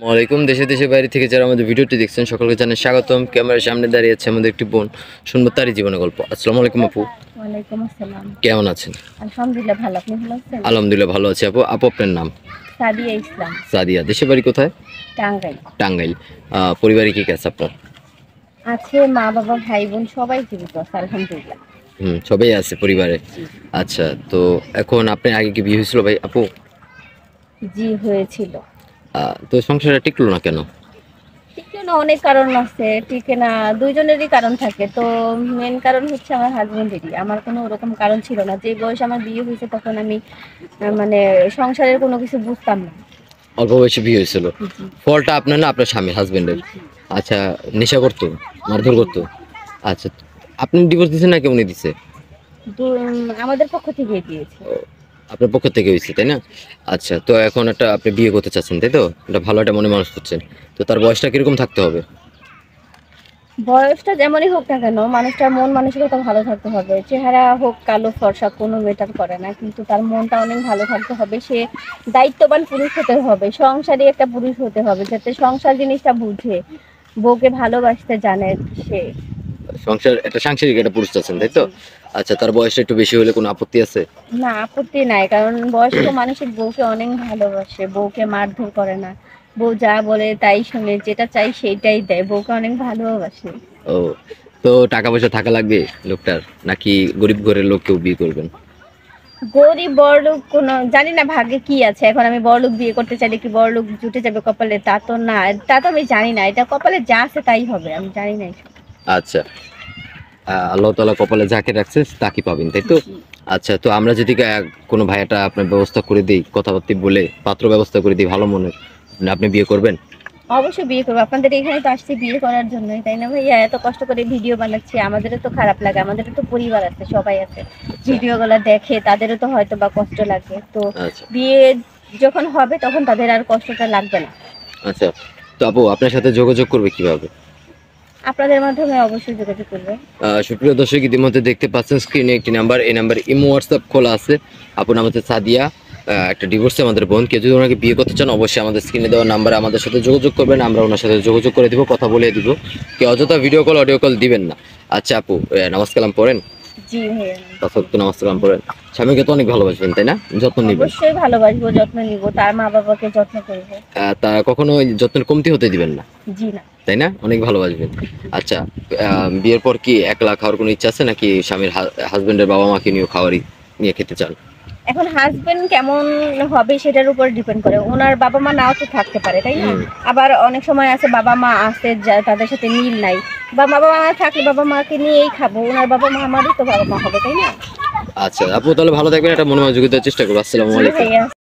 ওয়ালাইকুম দেশে দেশে বাইরে থেকে যারা আমাদের ভিডিওটি দেখছেন সকলকে জানাই স্বাগতম। ক্যামেরার সামনে দাঁড়িয়ে আছে আমাদের একটি বোন, শুনবো তারই জীবনের গল্প। আসসালামু আলাইকুম আপু। ওয়ালাইকুম আসসালাম। কেমন আছেন? আলহামদুলিল্লাহ ভালো, আপনি ভালো আছেন? আলহামদুলিল্লাহ ভালো আছি আপু। আপু আপনার নাম? সাদিয়া ইসলাম। সাদিয়া। দেশে বাড়ি কোথায়? টাঙ্গাইল। টাঙ্গাইল। পরিবারে কি আছে আপনার? আছে মা বাবা ভাই বোন সবাই জীবিত আছে আলহামদুলিল্লাহ। সবাই আছে পরিবারে। আচ্ছা, তো এখন আপনার আগে কি বিয়ে হয়েছিল ভাই আপু? জি হয়েছিল। তো সংসারটা টিকলো না কেন? টিকে না, অনেক কারণ আছে, টিকে না দুইজনেরই কারণ থাকে। তো মেন কারণ হচ্ছে আমার হাজবেন্ডেরই, আমার কোনো ওরকম কারণ ছিল না। যে বয়স আমার বিয়ে হয়েছে তখন আমি মানে সংসারের কোনো কিছু বুঝতাম না। অল্প বয়সে বিয়ে হয়েছিল। ফলটা আপনার না আপনার স্বামী হাজবেন্ডের? আচ্ছা, নেশা করতো, মারধর করতো? আচ্ছা, আপনি ডিভোর্স দিয়েছেন নাকি উনি দিছে? আমাদের পক্ষ থেকে দিয়েছে। আপনার পক্ষ থেকে হয়েছে তাই না? আচ্ছা, তো এখন একটা আপনি বিয়ে করতে চাচ্ছেন তাই তো? এটা ভালো একটা মনে মানুষ করছেন। তো তার বয়সটা কিরকম থাকতে হবে? বয়সটা যেমনই হোক না কেন, মানুষটার মন মানসিকতা ভালো থাকতে হবে। চেহারা হোক কালো ফর্সা কোনো ম্যাটার করে না, কিন্তু তার মনটা অনেক ভালো থাকতে হবে। সে দায়িত্ববান পুরুষ হতে হবে, সংসারী একটা পুরুষ হতে হবে, যাতে সংসার জিনিসটা বুঝে, বউকে ভালোবাসতে জানে সে। একটা সাংসারিক একটা পুরুষ চাচ্ছেন তাই তো? আচ্ছা, তার বয়সটা একটু বেশি হলে কোনো আপত্তি আছে? না, আপত্তি নাই, কারণ বয়স্ক মানুষের বউকে অনেক ভালোবাসে, বউকে মারধর করে না, বউ যা বলে তাই শুনে, যেটা চাই সেইটাই দেয়, বউকে অনেক ভালোবাসে। ও, তো টাকা পয়সা থাকা লাগবে লোকটার, নাকি গরিব ঘরের লোক কেউ বিয়ে করবেন? গরিব বড়লোক কোনো জানি না, ভাগ্যে কি আছে। এখন আমি বড়লোক বিয়ে করতে চাইলে কি বড়লোক জুটে যাবে কপালে? তা তো না, তা তো আমি জানি না। এটা কপালে যা আছে তাই হবে, আমি জানি না এসব। আচ্ছা, আল্লাহ তাআলা কপালে যাকে রাখছে তাকে পাবেন তাই তো? আচ্ছা, তো আমরা যদি কোনো ভাইয়াটা আপনার ব্যবস্থা করে দিই, কথাবার্তা বলে পাত্র ব্যবস্থা করে দিই ভালো মনের, আপনি বিয়ে করবেন? অবশ্যই বিয়ে করবো, আপনাদের এখানে তো আসছি বিয়ে করার জন্যই, তাই না ভাইয়া? এত কষ্ট করে ভিডিও বানাচ্ছি, আমাদেরও তো খারাপ লাগে, আমাদেরও তো পরিবার আছে, সবাই আছে, ভিডিওগুলো দেখে, তাদেরও তো হয়তো বা কষ্ট লাগে। তো আচ্ছা বিয়ে যখন হবে তখন তাদের আর কষ্টটা লাগবে না। আচ্ছা, তো আপু আপনার সাথে যোগাযোগ করবে কিভাবে? আপনাদের মাধ্যমে অবশ্যই যোগাযোগ করবে। সুপ্রিয় দর্শক, ইতিমধ্যে দেখতে পাচ্ছেন স্ক্রিনে একটি নাম্বার, এই নাম্বার ইমো হোয়াটসঅ্যাপ খোলা আছে। আপুর নাম হচ্ছে সাদিয়া, একটা ডিভোর্সে আমাদের বোন। কেউ যদি ওনাকে বিয়ে করতে চান অবশ্যই আমাদের স্ক্রিনে দেওয়া নাম্বারে আমাদের সাথে যোগাযোগ করবেন, আমরা ওনার সাথে যোগাযোগ করে দিব, কথা বলে দিব। কেউ অযথা ভিডিও কল অডিও কল দিবেন না। আচ্ছা আপু, নামাজ কালাম পড়েন? জি ভাইয়া। তো নামাজ কালাম পড়েন। স্বামীকে তো অনেক ভালোবাসবেন তাই না? যত্ন নিবেন। অবশ্যই ভালোবাসবো, যত্ন নিব, তার মা বাবাকে যত্ন করবো। তা কখনো ওই যত্নের কমতি হতে দিবেন না, জি না। তাই না? অনেক ভালোবাসবেন। আচ্ছা, বিয়ের পর কি একলা খাওয়ার কোনো ইচ্ছা আছে, নাকি স্বামীর হাজবেন্ডের বাবা মাকে নিয়ে খেতে চান? এখন হাজবেন্ড কেমন হবে সেটার উপর ডিপেন্ড করে, ওনার বাবা মা নাও তো থাকতে পারে, তাই না? আবার অনেক সময় আছে বাবা মা আছে তাদের সাথে মিল নাই, বা বাবা মা থাকলে বাবা মাকে নিয়েই খাবো, ওনার বাবা মা আমারই তো বাবা মা হবে, তাই না? আচ্ছা আপু, তাহলে ভালো থাকবেন, একটা মনোযোগিতার চেষ্টা করবো। আসসালামু আলাইকুম।